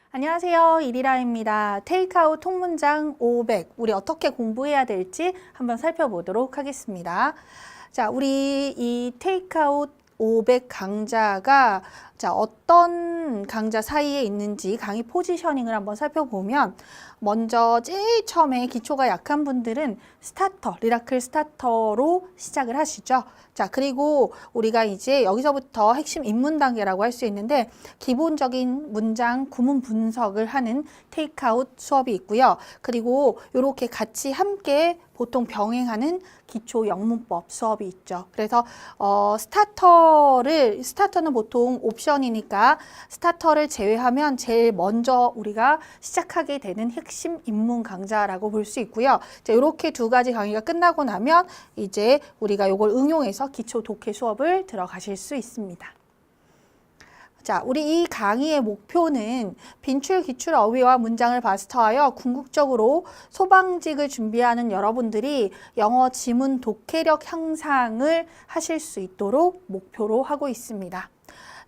안녕하세요. 이리라입니다. 테이크아웃 통문장 500, 우리 어떻게 공부해야 될지 한번 살펴보도록 하겠습니다. 자, 우리 이 테이크아웃 500 강좌가 어떤 강좌 사이에 있는지 강의 포지셔닝을 한번 살펴보면, 먼저 제일 처음에 기초가 약한 분들은 스타터, 리라클 스타터로 시작을 하시죠. 자, 그리고 우리가 이제 여기서부터 핵심 입문 단계라고 할 수 있는데, 기본적인 문장 구문 분석을 하는 테이크아웃 수업이 있고요. 그리고 이렇게 같이 함께 보통 병행하는 기초 영문법 수업이 있죠. 그래서 스타터는 보통 옵션이니까 스타터를 제외하면 제일 먼저 우리가 시작하게 되는 핵심 입문 강좌라고 볼 수 있고요. 이렇게 두 가지 강의가 끝나고 나면 이제 우리가 이걸 응용해서 기초 독해 수업을 들어가실 수 있습니다. 자, 우리 이 강의의 목표는 빈출, 기출, 어휘와 문장을 마스터하여 궁극적으로 소방직을 준비하는 여러분들이 영어 지문 독해력 향상을 하실 수 있도록 목표로 하고 있습니다.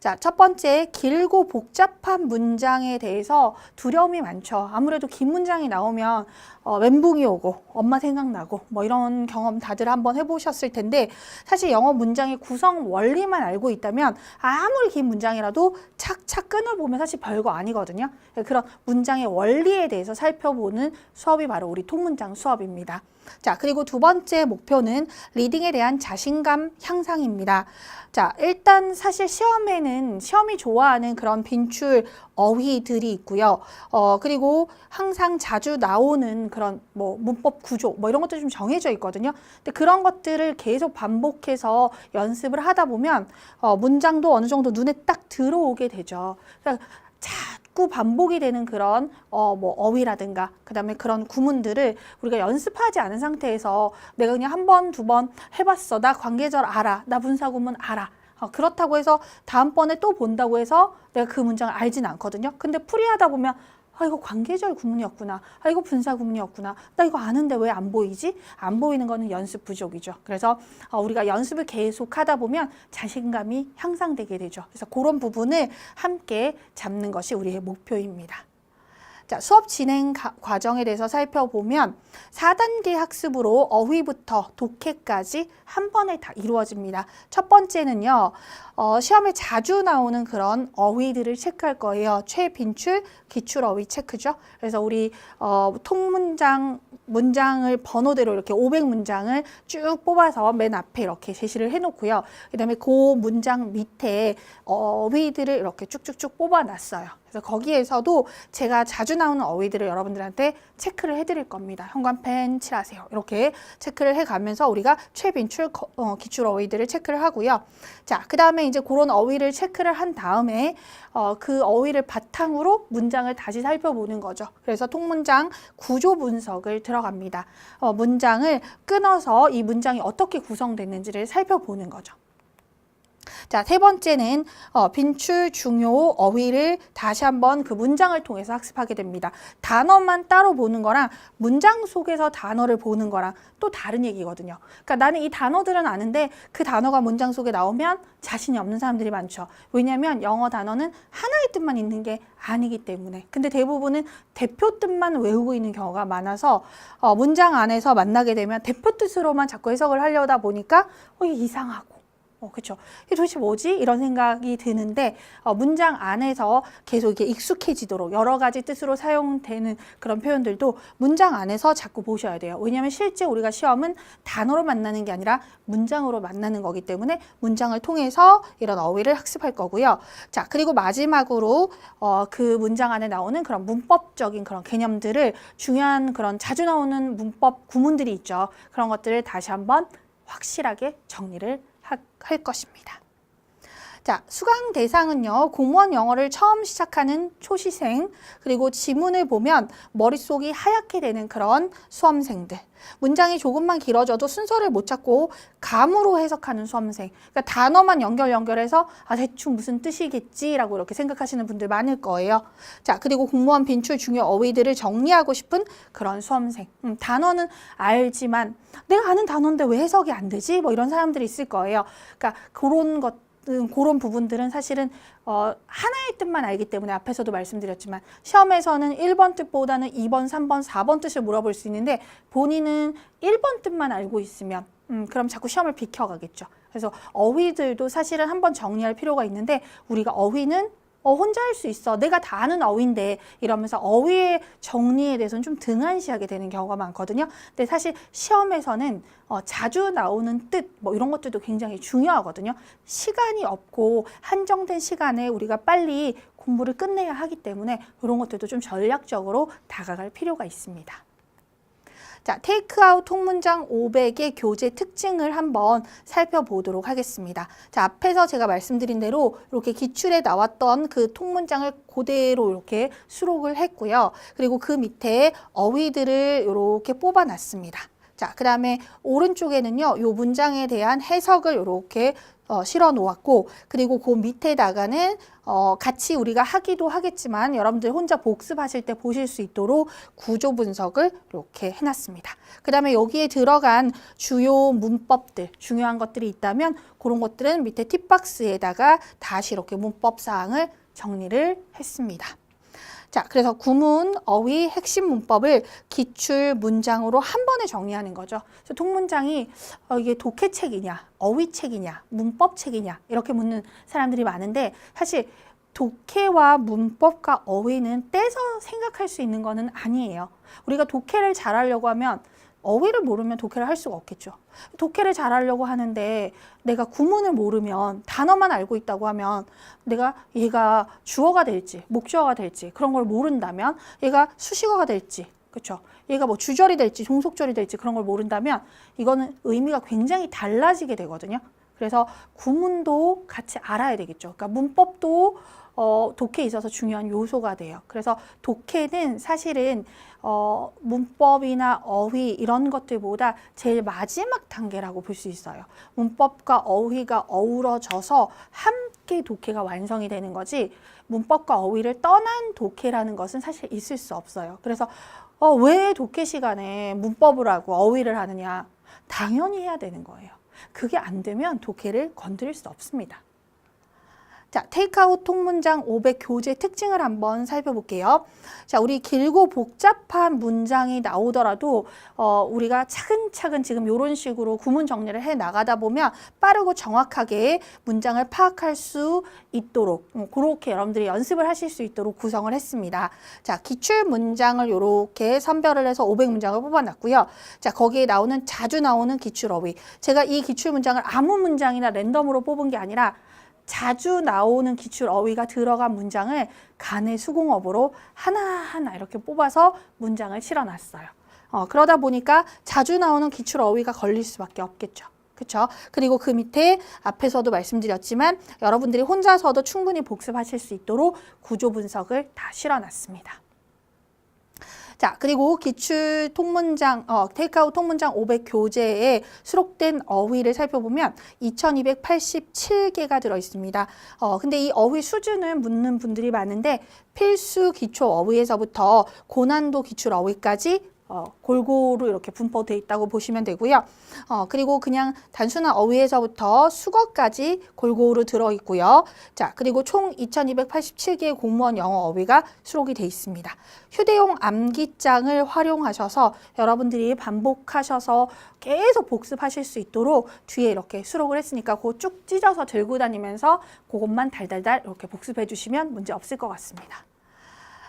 자, 첫 번째, 길고 복잡한 문장에 대해서 두려움이 많죠. 아무래도 긴 문장이 나오면 멘붕이 오고 엄마 생각나고 뭐 이런 경험 다들 한번 해보셨을 텐데, 사실 영어 문장의 구성 원리만 알고 있다면 아무리 긴 문장이라도 착착 끊어보면 사실 별거 아니거든요. 그런 문장의 원리에 대해서 살펴보는 수업이 바로 우리 통문장 수업입니다. 자, 그리고 두 번째 목표는 리딩에 대한 자신감 향상입니다. 자, 일단 사실 시험이 좋아하는 그런 빈출 어휘들이 있고요. 그리고 항상 자주 나오는 그런 뭐 문법 구조 뭐 이런 것도 좀 정해져 있거든요. 근데 그런 것들을 계속 반복해서 연습을 하다 보면 문장도 어느 정도 눈에 딱 들어오게 되죠. 그러니까 자꾸 반복이 되는 그런 뭐 어휘라든가 그다음에 그런 구문들을 우리가 연습하지 않은 상태에서 내가 그냥 한 번, 두 번 해봤어. 나 관계절 알아. 나 분사구문 알아. 그렇다고 해서 다음번에 또 본다고 해서 내가 그 문장을 알진 않거든요. 근데 풀이하다 보면 아, 이거 관계절 구문이었구나. 아, 이거 분사 구문이었구나. 나 이거 아는데 왜 안 보이지? 안 보이는 거는 연습 부족이죠. 그래서 우리가 연습을 계속 하다 보면 자신감이 향상되게 되죠. 그래서 그런 부분을 함께 잡는 것이 우리의 목표입니다. 자, 수업 진행 과정에 대해서 살펴보면 4단계 학습으로 어휘부터 독해까지 한 번에 다 이루어집니다. 첫 번째는요, 시험에 자주 나오는 그런 어휘들을 체크할 거예요. 최빈출, 기출 어휘 체크죠. 그래서 우리 문장을 번호대로 이렇게 500문장을 쭉 뽑아서 맨 앞에 이렇게 제시를 해놓고요. 그 다음에 그 문장 밑에 어휘들을 이렇게 쭉쭉쭉 뽑아놨어요. 그래서 거기에서도 제가 자주 나오는 어휘들을 여러분들한테 체크를 해드릴 겁니다. 현관펜 칠하세요. 이렇게 체크를 해가면서 우리가 최빈출, 기출 어휘들을 체크를 하고요. 자, 그 다음에 이제 그런 어휘를 체크를 한 다음에 그 어휘를 바탕으로 문장을 다시 살펴보는 거죠. 그래서 통문장 구조 분석을 들어갑니다. 문장을 끊어서 이 문장이 어떻게 구성됐는지를 살펴보는 거죠. 자, 세 번째는 빈출 중요 어휘를 다시 한번 그 문장을 통해서 학습하게 됩니다. 단어만 따로 보는 거랑 문장 속에서 단어를 보는 거랑 또 다른 얘기거든요. 그러니까 나는 이 단어들은 아는데 그 단어가 문장 속에 나오면 자신이 없는 사람들이 많죠. 왜냐하면 영어 단어는 하나의 뜻만 있는 게 아니기 때문에. 근데 대부분은 대표 뜻만 외우고 있는 경우가 많아서 문장 안에서 만나게 되면 대표 뜻으로만 자꾸 해석을 하려다 보니까 이게 이상하고 그렇죠. 이게 도대체 뭐지? 이런 생각이 드는데 문장 안에서 계속 이게 익숙해지도록 여러 가지 뜻으로 사용되는 그런 표현들도 문장 안에서 자꾸 보셔야 돼요. 왜냐하면 실제 우리가 시험은 단어로 만나는 게 아니라 문장으로 만나는 거기 때문에 문장을 통해서 이런 어휘를 학습할 거고요. 자, 그리고 마지막으로 그 문장 안에 나오는 그런 문법적인 그런 개념들을 중요한 그런 자주 나오는 문법 구문들이 있죠. 그런 것들을 다시 한번 확실하게 정리를 할 것입니다. 자, 수강 대상은요, 공무원 영어를 처음 시작하는 초시생, 그리고 지문을 보면 머릿속이 하얗게 되는 그런 수험생들, 문장이 조금만 길어져도 순서를 못 찾고 감으로 해석하는 수험생, 그러니까 단어만 연결해서 대충 무슨 뜻이겠지라고 이렇게 생각하시는 분들 많을 거예요. 자, 그리고 공무원 빈출 중요 어휘들을 정리하고 싶은 그런 수험생, 단어는 알지만 내가 아는 단어인데 왜 해석이 안 되지? 뭐 이런 사람들이 있을 거예요. 그러니까 그런 것 그런 부분들은 사실은 하나의 뜻만 알기 때문에 앞에서도 말씀드렸지만 시험에서는 1번 뜻보다는 2번, 3번, 4번 뜻을 물어볼 수 있는데 본인은 1번 뜻만 알고 있으면 그럼 자꾸 시험을 비켜가겠죠. 그래서 어휘들도 사실은 한번 정리할 필요가 있는데 우리가 어휘는 혼자 할 수 있어. 내가 다 아는 어휘인데 이러면서 어휘의 정리에 대해서는 좀 등한시하게 되는 경우가 많거든요. 근데 사실 시험에서는 자주 나오는 뜻 뭐 이런 것들도 굉장히 중요하거든요. 시간이 없고 한정된 시간에 우리가 빨리 공부를 끝내야 하기 때문에 이런 것들도 좀 전략적으로 다가갈 필요가 있습니다. 자, 테이크아웃 통문장 500의 교재 특징을 한번 살펴보도록 하겠습니다. 자, 앞에서 제가 말씀드린 대로 이렇게 기출에 나왔던 그 통문장을 그대로 이렇게 수록을 했고요. 그리고 그 밑에 어휘들을 이렇게 뽑아놨습니다. 자, 그 다음에 오른쪽에는요, 이 문장에 대한 해석을 이렇게 실어 놓았고, 그리고 그 밑에다가는 같이 우리가 하기도 하겠지만 여러분들 혼자 복습하실 때 보실 수 있도록 구조 분석을 이렇게 해놨습니다. 그 다음에 여기에 들어간 주요 문법들, 중요한 것들이 있다면 그런 것들은 밑에 팁박스에다가 다시 이렇게 문법 사항을 정리를 했습니다. 자, 그래서 구문, 어휘, 핵심 문법을 기출 문장으로 한 번에 정리하는 거죠. 그래서 통문장이 이게 독해책이냐, 어휘책이냐, 문법책이냐 이렇게 묻는 사람들이 많은데 사실 독해와 문법과 어휘는 떼서 생각할 수 있는 거는 아니에요. 우리가 독해를 잘하려고 하면 어휘를 모르면 독해를 할 수가 없겠죠. 독해를 잘하려고 하는데 내가 구문을 모르면 단어만 알고 있다고 하면 내가 얘가 주어가 될지 목주어가 될지 그런 걸 모른다면 얘가 수식어가 될지 그렇죠. 얘가 뭐 주절이 될지 종속절이 될지 그런 걸 모른다면 이거는 의미가 굉장히 달라지게 되거든요. 그래서 구문도 같이 알아야 되겠죠. 그러니까 문법도 독해에 있어서 중요한 요소가 돼요. 그래서 독해는 사실은 문법이나 어휘 이런 것들보다 제일 마지막 단계라고 볼 수 있어요. 문법과 어휘가 어우러져서 함께 독해가 완성이 되는 거지 문법과 어휘를 떠난 독해라는 것은 사실 있을 수 없어요. 그래서 왜 독해 시간에 문법을 하고 어휘를 하느냐? 당연히 해야 되는 거예요. 그게 안 되면 독해를 건드릴 수 없습니다. 자, 테이크아웃 통문장 500 교재 특징을 한번 살펴볼게요. 자, 우리 길고 복잡한 문장이 나오더라도 우리가 차근차근 지금 이런 식으로 구문 정리를 해 나가다 보면 빠르고 정확하게 문장을 파악할 수 있도록 그렇게 여러분들이 연습을 하실 수 있도록 구성을 했습니다. 자, 기출 문장을 이렇게 선별을 해서 500문장을 뽑아놨고요. 자, 거기에 나오는 자주 나오는 기출 어휘. 제가 이 기출 문장을 아무 문장이나 랜덤으로 뽑은 게 아니라 자주 나오는 기출 어휘가 들어간 문장을 간의 수공업으로 하나하나 이렇게 뽑아서 문장을 실어놨어요. 그러다 보니까 자주 나오는 기출 어휘가 걸릴 수밖에 없겠죠. 그렇죠? 그리고 그 밑에 앞에서도 말씀드렸지만 여러분들이 혼자서도 충분히 복습하실 수 있도록 구조 분석을 다 실어놨습니다. 자, 그리고 기출 통문장, 테이크아웃 통문장 500 교재에 수록된 어휘를 살펴보면 2287개가 들어있습니다. 근데 이 어휘 수준을 묻는 분들이 많은데 필수 기초 어휘에서부터 고난도 기출 어휘까지 골고루 이렇게 분포되어 있다고 보시면 되고요. 그리고 그냥 단순한 어휘에서부터 수거까지 골고루 들어있고요. 자, 그리고 총 2287개의 공무원 영어 어휘가 수록이 되어 있습니다. 휴대용 암기장을 활용하셔서 여러분들이 반복하셔서 계속 복습하실 수 있도록 뒤에 이렇게 수록을 했으니까 그거 쭉 찢어서 들고 다니면서 그것만 달달달 이렇게 복습해 주시면 문제 없을 것 같습니다.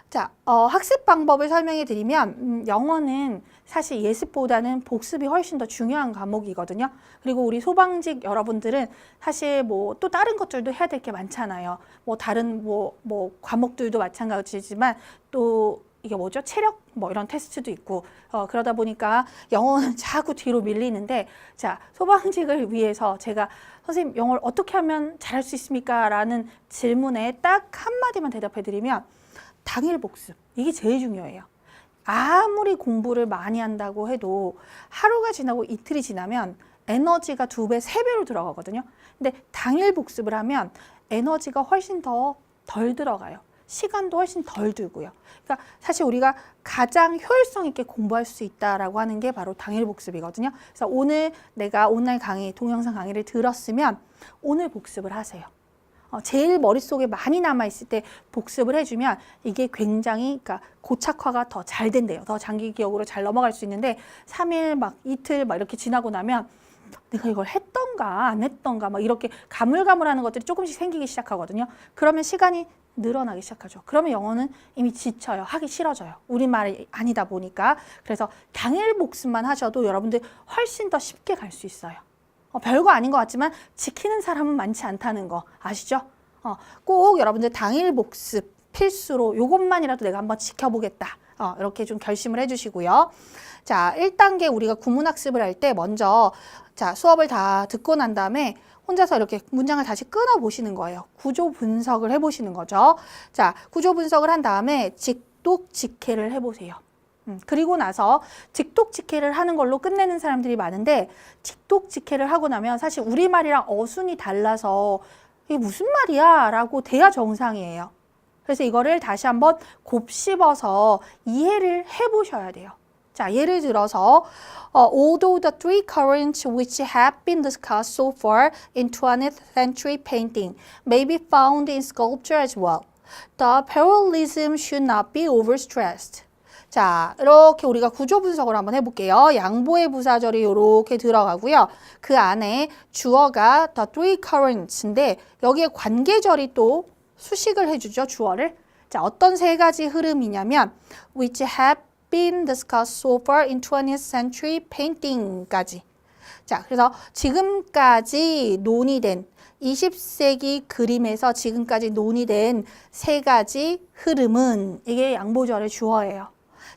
자, 학습 방법을 설명해 드리면 영어는 사실 예습보다는 복습이 훨씬 더 중요한 과목이거든요. 그리고 우리 소방직 여러분들은 사실 뭐 또 다른 것들도 해야 될 게 많잖아요. 뭐 다른 뭐 과목들도 마찬가지지만 또 이게 뭐죠? 체력 뭐 이런 테스트도 있고 그러다 보니까 영어는 자꾸 뒤로 밀리는데 자, 소방직을 위해서 제가 선생님 영어를 어떻게 하면 잘할 수 있습니까? 라는 질문에 딱 한마디만 대답해 드리면 당일 복습, 이게 제일 중요해요. 아무리 공부를 많이 한다고 해도 하루가 지나고 이틀이 지나면 에너지가 2배, 3배로 들어가거든요. 근데 당일 복습을 하면 에너지가 훨씬 더 덜 들어가요. 시간도 훨씬 덜 들고요. 그러니까 사실 우리가 가장 효율성 있게 공부할 수 있다라고 하는 게 바로 당일 복습이거든요. 그래서 오늘 내가 온라인 강의, 동영상 강의를 들었으면 오늘 복습을 하세요. 제일 머릿속에 많이 남아있을 때 복습을 해주면 이게 굉장히 그러니까 고착화가 더 잘 된대요. 더 장기 기억으로 잘 넘어갈 수 있는데 3일 막 이틀 막 이렇게 지나고 나면 내가 이걸 했던가 안 했던가 막 이렇게 가물가물하는 것들이 조금씩 생기기 시작하거든요. 그러면 시간이 늘어나기 시작하죠. 그러면 영어는 이미 지쳐요. 하기 싫어져요. 우리말이 아니다 보니까. 그래서 당일 복습만 하셔도 여러분들 훨씬 더 쉽게 갈 수 있어요. 별거 아닌 것 같지만 지키는 사람은 많지 않다는 거 아시죠? 꼭 여러분들 당일 복습 필수로 요것만이라도 내가 한번 지켜보겠다. 이렇게 좀 결심을 해주시고요. 자, 1단계 우리가 구문학습을 할 때 먼저 자, 수업을 다 듣고 난 다음에 혼자서 이렇게 문장을 다시 끊어 보시는 거예요. 구조 분석을 해보시는 거죠. 자, 구조 분석을 한 다음에 직독직해를 해보세요. 그리고 나서 직독직해를 하는 걸로 끝내는 사람들이 많은데 직독직해를 하고 나면 사실 우리말이랑 어순이 달라서 이게 무슨 말이야? 라고 돼야 정상이에요. 그래서 이거를 다시 한번 곱씹어서 이해를 해보셔야 돼요. 자, 예를 들어서 although the three currents which have been discussed so far in 20th century painting may be found in sculpture as well, the parallelism should not be overstressed. 자, 이렇게 우리가 구조 분석을 한번 해볼게요. 양보의 부사절이 이렇게 들어가고요. 그 안에 주어가 the three currents인데 여기에 관계절이 또 수식을 해주죠, 주어를. 자, 어떤 세 가지 흐름이냐면 which have been discussed so far in 20th century painting까지. 자, 그래서 지금까지 논의된 20세기 그림에서 지금까지 논의된 세 가지 흐름은 이게 양보절의 주어예요.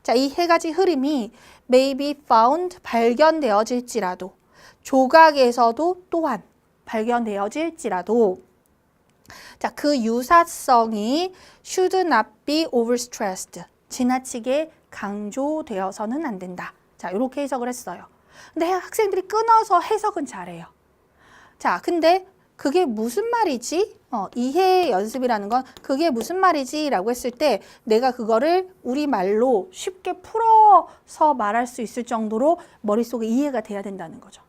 자, 이 세 가지 흐름이 may be found 발견되어질지라도 조각에서도 또한 발견되어질지라도 자, 그 유사성이 should not be overstressed 지나치게 강조되어서는 안 된다. 자, 이렇게 해석을 했어요. 근데 학생들이 끊어서 해석은 잘해요. 자, 근데 그게 무슨 말이지? 이해 연습이라는 건 그게 무슨 말이지? 라고 했을 때 내가 그거를 우리말로 쉽게 풀어서 말할 수 있을 정도로 머릿속에 이해가 돼야 된다는 거죠.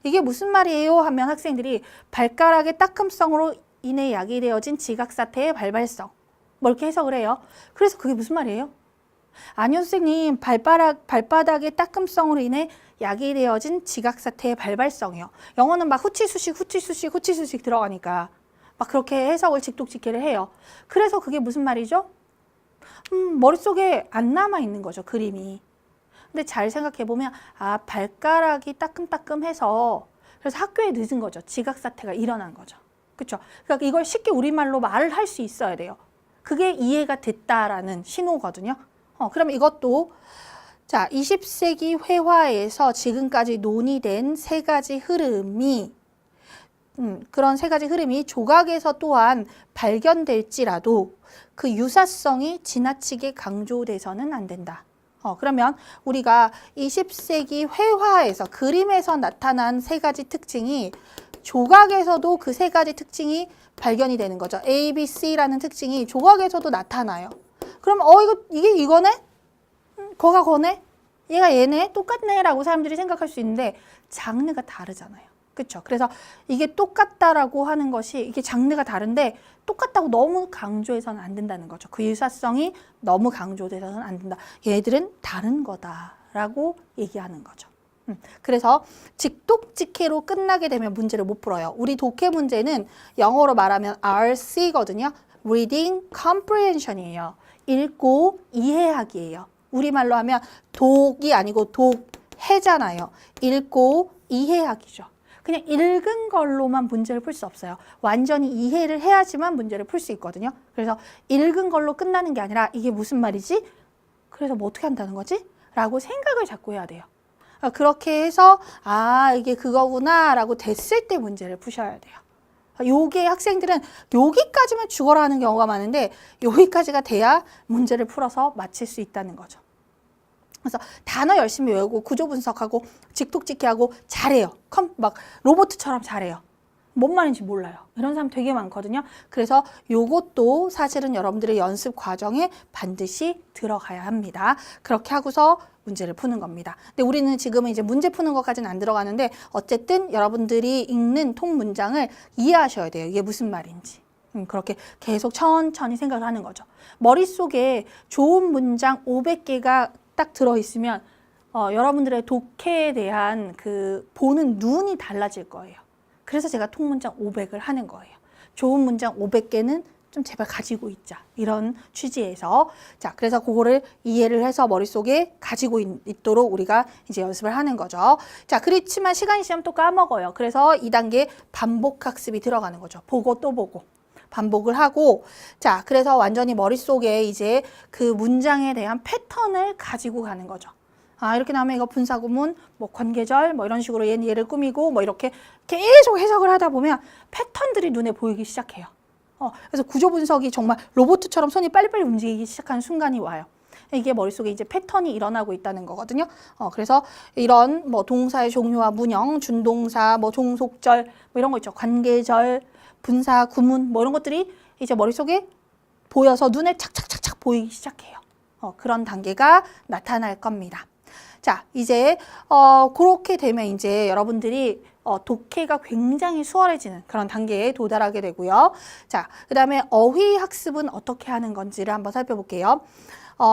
이게 무슨 말이에요? 하면 학생들이 발가락의 따끔성으로 인해 야기되어진 지각사태의 발발성. 뭐 이렇게 해석을 해요. 그래서 그게 무슨 말이에요? 아니요, 선생님. 발바닥의 따끔성으로 인해 야기되어진 지각사태의 발발성이요. 영어는 막 후치수식 들어가니까 막 그렇게 해석을 직독직해를 해요. 그래서 그게 무슨 말이죠? 머릿속에 안 남아있는 거죠, 그림이. 근데 잘 생각해보면 아, 발가락이 따끔따끔해서 그래서 학교에 늦은 거죠. 지각사태가 일어난 거죠. 그렇죠? 그러니까 이걸 쉽게 우리말로 말을 할 수 있어야 돼요. 그게 이해가 됐다라는 신호거든요. 그럼 이것도 자, 20세기 회화에서 지금까지 논의된 세 가지 흐름이 그런 세 가지 흐름이 조각에서 또한 발견될지라도 그 유사성이 지나치게 강조돼서는 안 된다. 그러면 우리가 20세기 회화에서 그림에서 나타난 세 가지 특징이 조각에서도 그 세 가지 특징이 발견이 되는 거죠. A, B, C라는 특징이 조각에서도 나타나요. 그럼 이게 이거네? 거가 거네? 얘가 얘네? 똑같네? 라고 사람들이 생각할 수 있는데 장르가 다르잖아요. 그렇죠? 그래서 이게 똑같다라고 하는 것이 이게 장르가 다른데 똑같다고 너무 강조해서는 안 된다는 거죠. 그 유사성이 너무 강조돼서는 안 된다. 얘들은 다른 거다라고 얘기하는 거죠. 그래서 직독직해로 끝나게 되면 문제를 못 풀어요. 우리 독해 문제는 영어로 말하면 RC거든요. Reading Comprehension이에요. 읽고 이해하기예요. 우리말로 하면 독이 아니고 독해잖아요. 읽고 이해하기죠. 그냥 읽은 걸로만 문제를 풀 수 없어요. 완전히 이해를 해야지만 문제를 풀 수 있거든요. 그래서 읽은 걸로 끝나는 게 아니라 이게 무슨 말이지? 그래서 뭐 어떻게 한다는 거지? 라고 생각을 자꾸 해야 돼요. 그렇게 해서 아, 이게 그거구나 라고 됐을 때 문제를 푸셔야 돼요. 요게 학생들은 여기까지만 죽어라 하는 경우가 많은데 여기까지가 돼야 문제를 풀어서 마칠 수 있다는 거죠. 그래서 단어 열심히 외우고 구조 분석하고 직독직해하고 잘해요. 막 로봇처럼 잘해요. 뭔 말인지 몰라요. 이런 사람 되게 많거든요. 그래서 요것도 사실은 여러분들의 연습 과정에 반드시 들어가야 합니다. 그렇게 하고서 문제를 푸는 겁니다. 근데 우리는 지금은 이제 문제 푸는 것까지는 안 들어가는데 어쨌든 여러분들이 읽는 통문장을 이해하셔야 돼요. 이게 무슨 말인지. 그렇게 계속 천천히 생각을 하는 거죠. 머릿속에 좋은 문장 500개가 딱 들어있으면 여러분들의 독해에 대한 그 보는 눈이 달라질 거예요. 그래서 제가 통문장 500을 하는 거예요. 좋은 문장 500개는 좀 제발 가지고 있자. 이런 취지에서. 자, 그래서 그거를 이해를 해서 머릿속에 가지고 있도록 우리가 이제 연습을 하는 거죠. 자, 그렇지만 시간이 지나면 또 까먹어요. 그래서 2단계 반복 학습이 들어가는 거죠. 보고 또 보고. 반복을 하고, 자, 그래서 완전히 머릿속에 이제 그 문장에 대한 패턴을 가지고 가는 거죠. 아, 이렇게 나오면 이거 분사구문, 뭐 관계절, 뭐 이런 식으로 얘를 꾸미고, 뭐 이렇게 계속 해석을 하다 보면 패턴들이 눈에 보이기 시작해요. 그래서 구조 분석이 정말 로봇처럼 손이 빨리빨리 움직이기 시작하는 순간이 와요. 이게 머릿속에 이제 패턴이 일어나고 있다는 거거든요. 그래서 이런 뭐 동사의 종류와 문형, 준동사, 뭐 종속절, 뭐 이런 거 있죠. 관계절, 분사, 구문, 뭐 이런 것들이 이제 머릿속에 보여서 눈에 착착착착 보이기 시작해요. 그런 단계가 나타날 겁니다. 자, 이제 그렇게 되면 이제 여러분들이 독해가 굉장히 수월해지는 그런 단계에 도달하게 되고요. 자, 그 다음에 어휘 학습은 어떻게 하는 건지를 한번 살펴볼게요.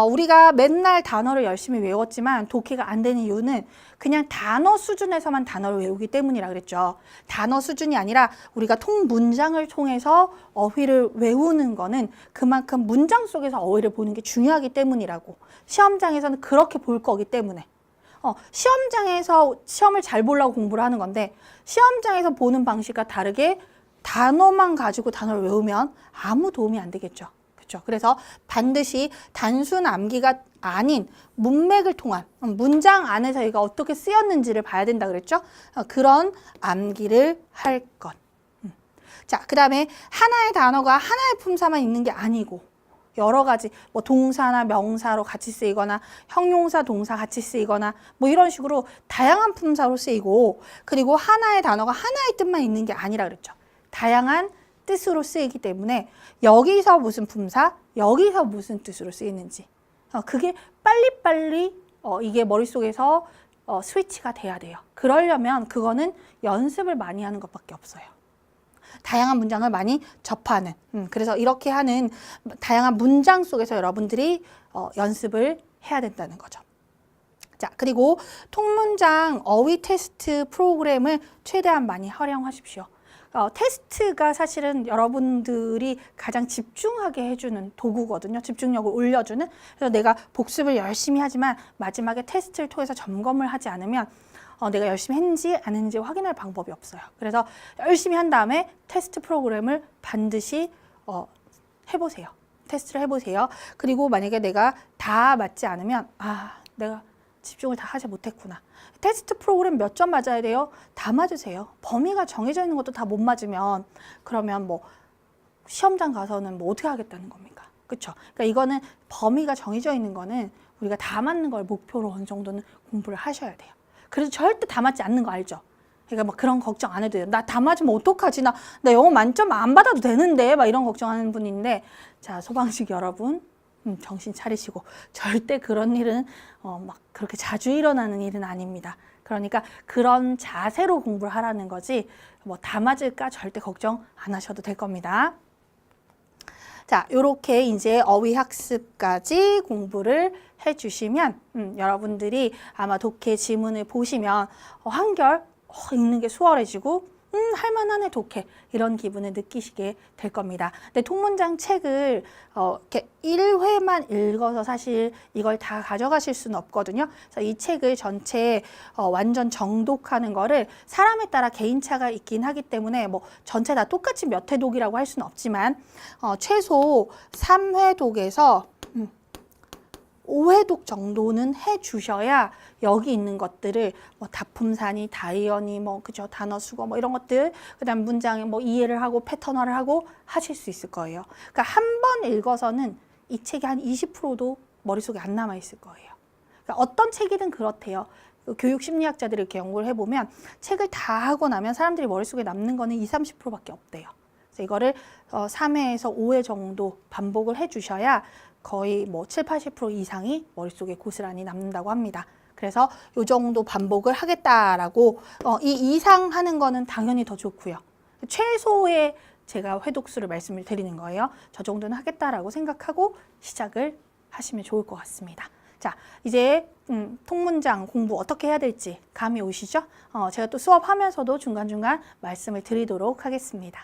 우리가 맨날 단어를 열심히 외웠지만 독해가 안 되는 이유는 그냥 단어 수준에서만 단어를 외우기 때문이라 그랬죠. 단어 수준이 아니라 우리가 통문장을 통해서 어휘를 외우는 거는 그만큼 문장 속에서 어휘를 보는 게 중요하기 때문이라고. 시험장에서는 그렇게 볼 거기 때문에. 시험장에서 시험을 잘 보려고 공부를 하는 건데 시험장에서 보는 방식과 다르게 단어만 가지고 단어를 외우면 아무 도움이 안 되겠죠. 그렇죠? 그래서 반드시 단순 암기가 아닌 문맥을 통한 문장 안에서 얘가 어떻게 쓰였는지를 봐야 된다 그랬죠? 그런 암기를 할 것. 자, 그 다음에 하나의 단어가 하나의 품사만 있는 게 아니고 여러 가지 뭐 동사나 명사로 같이 쓰이거나 형용사, 동사 같이 쓰이거나 뭐 이런 식으로 다양한 품사로 쓰이고 그리고 하나의 단어가 하나의 뜻만 있는 게 아니라 그랬죠. 다양한 뜻으로 쓰이기 때문에 여기서 무슨 품사, 여기서 무슨 뜻으로 쓰이는지 그게 빨리빨리 이게 머릿속에서 스위치가 돼야 돼요. 그러려면 그거는 연습을 많이 하는 것밖에 없어요. 다양한 문장을 많이 접하는 그래서 이렇게 하는 다양한 문장 속에서 여러분들이 연습을 해야 된다는 거죠. 자, 그리고 통문장 어휘 테스트 프로그램을 최대한 많이 활용하십시오. 테스트가 사실은 여러분들이 가장 집중하게 해주는 도구거든요. 집중력을 올려주는. 그래서 내가 복습을 열심히 하지만 마지막에 테스트를 통해서 점검을 하지 않으면 내가 열심히 했는지 안 했는지 확인할 방법이 없어요. 그래서 열심히 한 다음에 테스트 프로그램을 반드시 해보세요. 테스트를 해보세요. 그리고 만약에 내가 다 맞지 않으면 내가 집중을 다 하지 못했구나. 테스트 프로그램 몇 점 맞아야 돼요? 다 맞으세요. 범위가 정해져 있는 것도 다 못 맞으면 그러면 뭐 시험장 가서는 뭐 어떻게 하겠다는 겁니까? 그렇죠? 그러니까 이거는 범위가 정해져 있는 거는 우리가 다 맞는 걸 목표로 어느 정도는 공부를 하셔야 돼요. 그래서 절대 다 맞지 않는 거 알죠? 그러니까 막 그런 걱정 안 해도 돼요. 나 다 맞으면 어떡하지? 나 영어 만점 안 받아도 되는데 막 이런 걱정하는 분인데 자, 소방식 여러분 정신 차리시고 절대 그런 일은 막 그렇게 자주 일어나는 일은 아닙니다. 그러니까 그런 자세로 공부를 하라는 거지 뭐 다 맞을까 절대 걱정 안 하셔도 될 겁니다. 자, 요렇게 이제 어휘 학습까지 공부를 해주시면 여러분들이 아마 독해 지문을 보시면 한결 읽는 게 수월해지고 할만하네 독해 이런 기분을 느끼시게 될 겁니다. 근데 통문장 책을 이렇게 1회만 읽어서 사실 이걸 다 가져가실 수는 없거든요. 그래서 이 책을 전체 완전 정독하는 거를 사람에 따라 개인차가 있긴 하기 때문에 뭐 전체 다 똑같이 몇 회 독이라고 할 수는 없지만 최소 3회 독에서 5회 독 정도는 해주셔야 여기 있는 것들을 뭐 다품사니, 다이어니, 뭐 그죠 단어 수거 뭐 이런 것들 그다음 문장에 뭐 이해를 하고 패턴화를 하고 하실 수 있을 거예요. 그러니까 한 번 읽어서는 이 책이 한 20%도 머릿속에 안 남아 있을 거예요. 그러니까 어떤 책이든 그렇대요. 교육 심리학자들이 이렇게 연구를 해보면 책을 다 하고 나면 사람들이 머릿속에 남는 거는 20-30%밖에 없대요. 그래서 이거를 3회에서 5회 정도 반복을 해주셔야 거의 뭐 70-80% 이상이 머릿속에 고스란히 남는다고 합니다. 그래서 이 정도 반복을 하겠다라고 이 이상 하는 거는 당연히 더 좋고요. 최소의 제가 회독수를 말씀을 드리는 거예요. 저 정도는 하겠다라고 생각하고 시작을 하시면 좋을 것 같습니다. 자, 이제 통문장 공부 어떻게 해야 될지 감이 오시죠? 제가 또 수업하면서도 중간중간 말씀을 드리도록 하겠습니다.